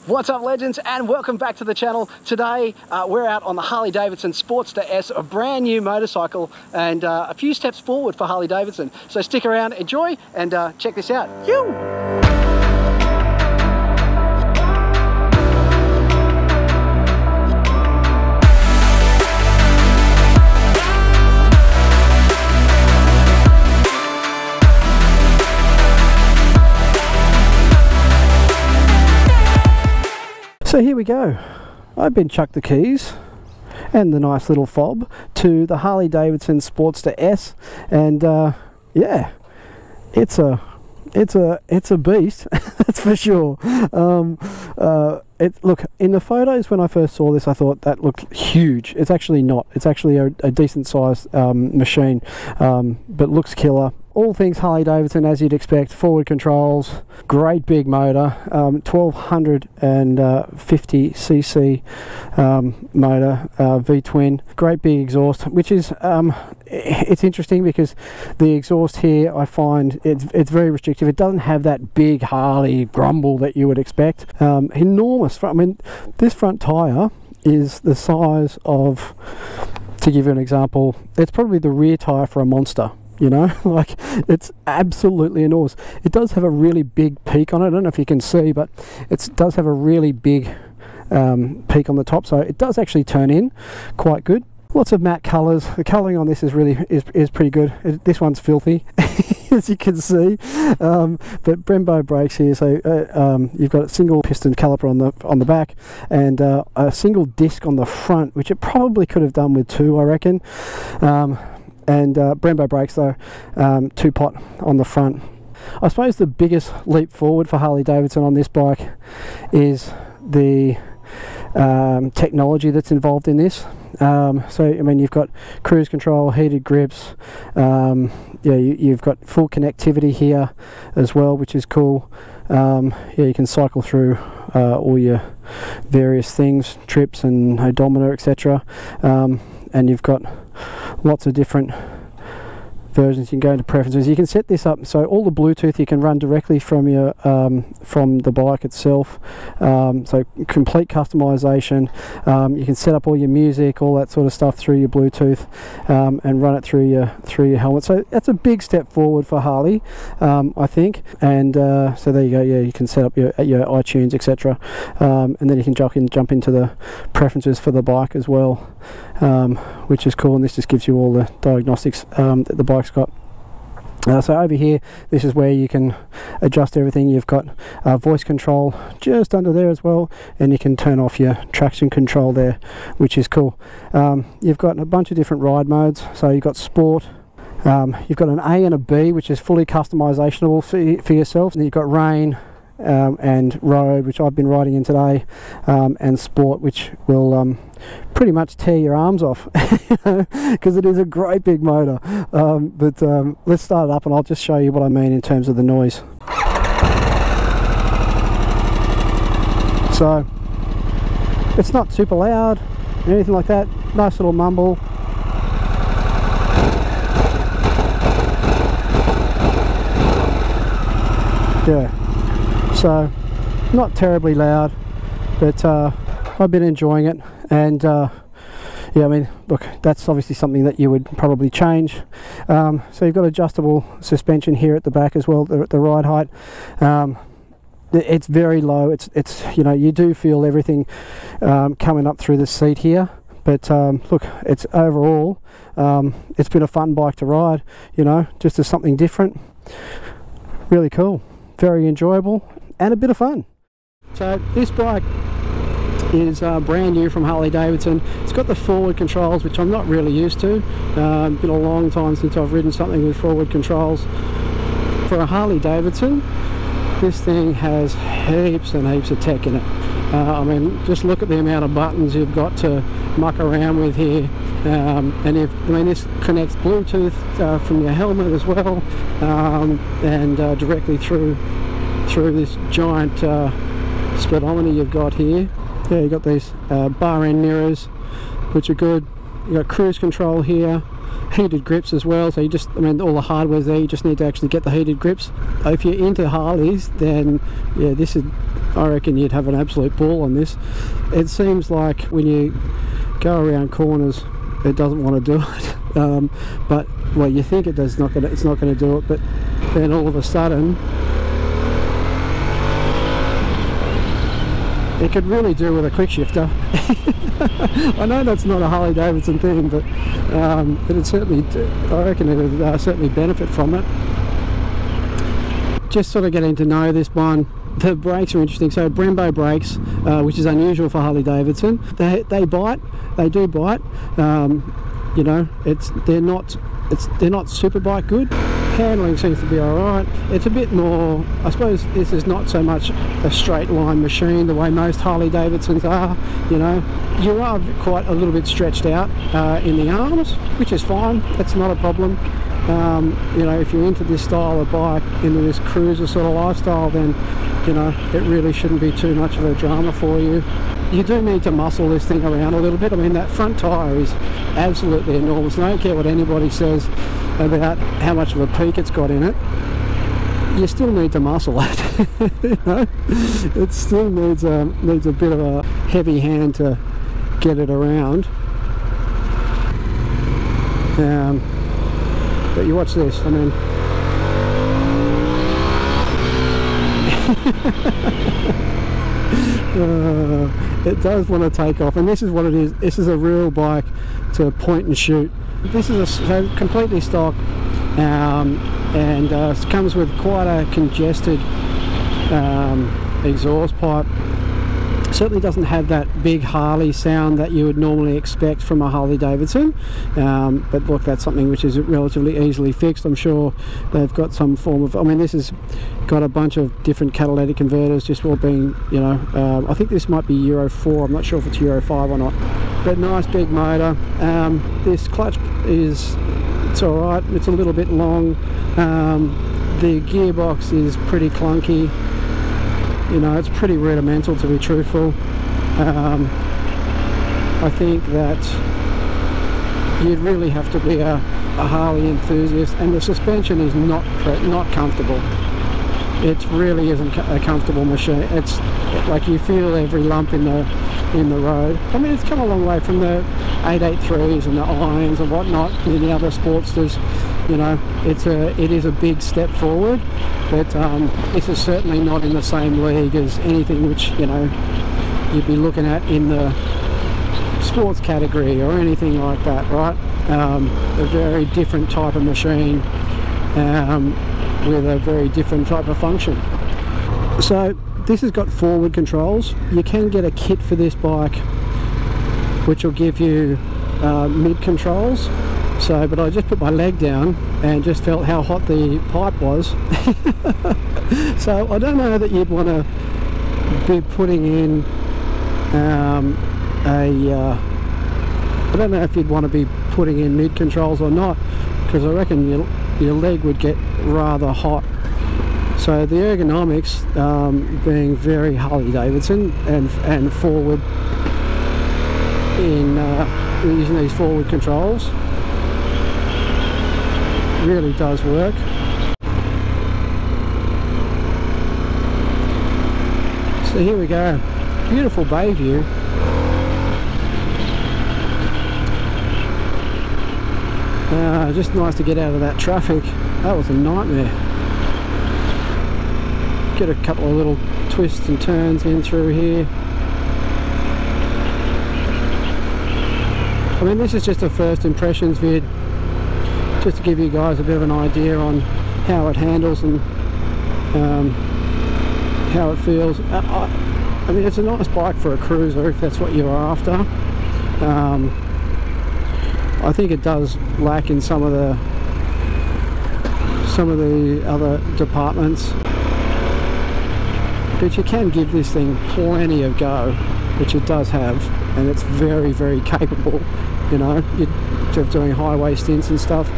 What's up, legends, and welcome back to the channel. Today we're out on the Harley Davidson Sportster S, a brand new motorcycle, and a few steps forward for Harley Davidson. So stick around, enjoy, and check this out. So here we go. I've been chucked the keys and the nice little fob to the Harley Davidson Sportster S, and yeah, it's a beast. That's for sure. Look, in the photos when I first saw this, I thought that looked huge. It's actually not. It's actually a decent sized machine, but looks killer. All things Harley Davidson, as you'd expect. Forward controls, great big motor, 1250cc motor, V-twin, great big exhaust, which is it's interesting because the exhaust here, I find it's very restrictive. It doesn't have that big Harley grumble that you would expect. Enormous front. I mean, this front tyre is the size of, to give you an example, it's probably the rear tyre for a Monster. You know, like, it's absolutely enormous. It does have a really big peak on it. I don't know if you can see, but it does have a really big peak on the top, so it does actually turn in quite good. Lots of matte colours. The colouring on this is pretty good. This one's filthy, as you can see, but Brembo brakes here. So you've got a single piston caliper on the back, and a single disc on the front, which it probably could have done with two, I reckon. And Brembo brakes though, two-pot on the front. I suppose the biggest leap forward for Harley Davidson on this bike is the technology that's involved in this. So I mean, you've got cruise control, heated grips, yeah, you've got full connectivity here as well, which is cool. Yeah, you can cycle through all your various things, trips and odometer, etc. And you've got lots of different versions. You can go into preferences. You can set this up so all the Bluetooth you can run directly from your from the bike itself. So complete customization. You can set up all your music, all that sort of stuff through your Bluetooth, and run it through your helmet. So that's a big step forward for Harley, I think. And so there you go. Yeah, you can set up your iTunes, etc. And then you can jump into the preferences for the bike as well, which is cool. And this just gives you all the diagnostics that the bike's got. So over here, this is where you can adjust everything. You've got voice control just under there as well, and you can turn off your traction control there, which is cool. You've got a bunch of different ride modes. So you've got sport, you've got an A and a B, which is fully customizable for yourself, and you've got rain, and road, which I've been riding in today, and sport, which will pretty much tear your arms off because it is a great big motor. But let's start it up and I'll just show you what I mean in terms of the noise. So it's not super loud or anything like that. Nice little mumble. Yeah, so not terribly loud, but I've been enjoying it. And yeah, I mean, look, that's obviously something that you would probably change. So you've got adjustable suspension here at the back as well, the ride height. It's very low. It's you know, you do feel everything coming up through the seat here. But look, it's overall, it's been a fun bike to ride, you know, just as something different. Really cool, very enjoyable, and a bit of fun. So this bike is brand new from Harley Davidson. It's got the forward controls, which I'm not really used to. Been a long time since I've ridden something with forward controls. For a Harley Davidson, this thing has heaps and heaps of tech in it. I mean, just look at the amount of buttons you've got to muck around with here. And I mean, this connects Bluetooth from your helmet as well, and directly through this giant speedometer you've got here. Yeah, you've got these bar end mirrors, which are good. You've got cruise control here, heated grips as well, so you just, I mean, all the hardware's there, you just need to actually get the heated grips. If you're into Harleys, then yeah, this is, I reckon you'd have an absolute ball on this. It seems like when you go around corners, it doesn't want to do it, but well, you think it does, it's not going to do it, but then all of a sudden it could really do with a quick shifter. I know that's not a Harley Davidson thing, but it'd certainly, I reckon it would certainly benefit from it. Just sort of getting to know this one. The brakes are interesting. So Brembo brakes, which is unusual for Harley Davidson. They bite. They do bite. You know, they're not super bite good. Handling seems to be alright. It's a bit more, I suppose this is not so much a straight line machine the way most Harley Davidsons are, you know. You are quite a little bit stretched out in the arms, which is fine, that's not a problem. You know, if you're into this style of bike, into this cruiser sort of lifestyle, then, you know, it really shouldn't be too much of a drama for you. You do need to muscle this thing around a little bit. I mean, that front tyre is absolutely enormous. I don't care what anybody says about how much of a peak it's got in it. You still need to muscle it. You know? It still needs a bit of a heavy hand to get it around. But you watch this, I mean, it does want to take off, and this is what it is. This is a real bike to point and shoot. This is so completely stock, and comes with quite a congested exhaust pipe. Certainly doesn't have that big Harley sound that you would normally expect from a Harley Davidson, but look, that's something which is relatively easily fixed. I'm sure they've got some form of, I mean, this has got a bunch of different catalytic converters, just all being, you know, I think this might be Euro 4, I'm not sure if it's Euro 5 or not, but nice big motor. This clutch is, it's alright, it's a little bit long. The gearbox is pretty clunky. You know, it's pretty rudimental, to be truthful. I think that you'd really have to be a Harley enthusiast, and the suspension is not comfortable. It really isn't a comfortable machine. It's like you feel every lump in the road. I mean, it's come a long way from the 883s and the irons and whatnot in the other Sportsters. You know, it is a big step forward, but this is certainly not in the same league as anything which, you know, you'd be looking at in the sports category or anything like that, right? A very different type of machine with a very different type of function. So this has got forward controls. You can get a kit for this bike which will give you mid controls. So, but I just put my leg down and just felt how hot the pipe was. So I don't know that you'd want to be putting in I don't know if you'd want to be putting in mid controls or not, because I reckon your leg would get rather hot. So the ergonomics being very Harley Davidson and forward in using these forward controls really does work. So here we go, beautiful bay view. Just nice to get out of that traffic. That was a nightmare. Get a couple of little twists and turns in through here. I mean, this is just a first impressions vid, just to give you guys a bit of an idea on how it handles and how it feels. I mean, it's a nice bike for a cruiser if that's what you're after. I think it does lack in some of the other departments, but you can give this thing plenty of go, which it does have, and it's very, very capable, you know, of doing highway stints and stuff.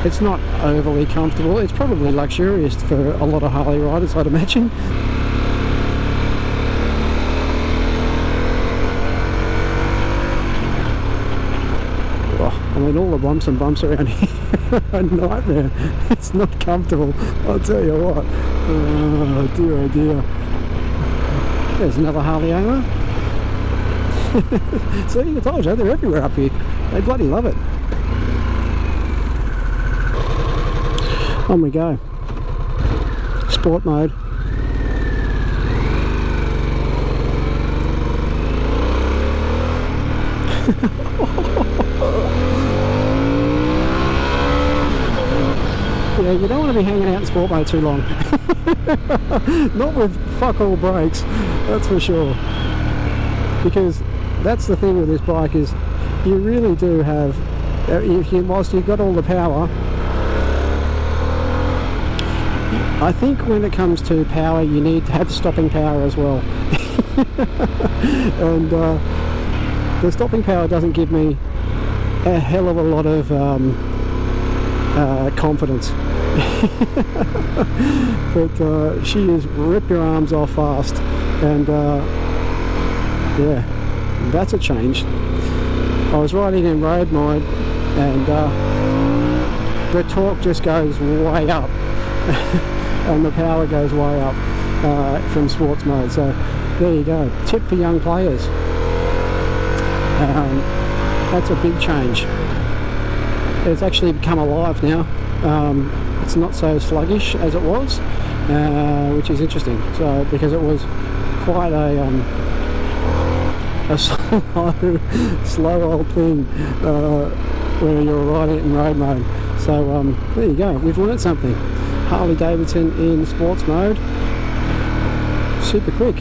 It's not overly comfortable. It's probably luxurious for a lot of Harley riders, I'd imagine. I mean, all the bumps around here are a nightmare. It's not comfortable, I'll tell you what. Oh dear, oh dear. There's another Harley owner. See, I told you, they're everywhere up here. They bloody love it. On we go. Sport mode. Yeah, you don't want to be hanging out in sport mode too long. Not with fuck all brakes, that's for sure. Because that's the thing with this bike, is you really do have, whilst you've got all the power, I think when it comes to power you need to have stopping power as well. And the stopping power doesn't give me a hell of a lot of confidence. But she is rip your arms off fast, and yeah, that's a change. I was riding in road mode, and the torque just goes way up and the power goes way up from sports mode. So there you go, tip for young players. That's a big change. It's actually become alive now. It's not so sluggish as it was, which is interesting. So because it was quite a slow old thing when you were riding it in road mode. So there you go, we've learned something. Harley Davidson in sports mode, super quick.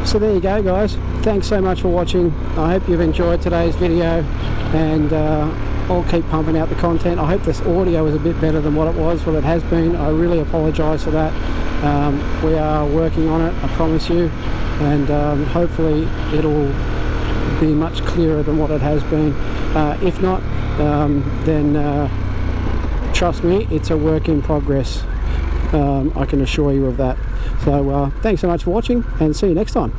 So there you go, guys. Thanks so much for watching. I hope you've enjoyed today's video, and I'll keep pumping out the content. I hope this audio is a bit better than what it has been. I really apologise for that. We are working on it, I promise you, and hopefully it'll be much clearer than what it has been. If not, then trust me, it's a work in progress. I can assure you of that. So thanks so much for watching, and see you next time.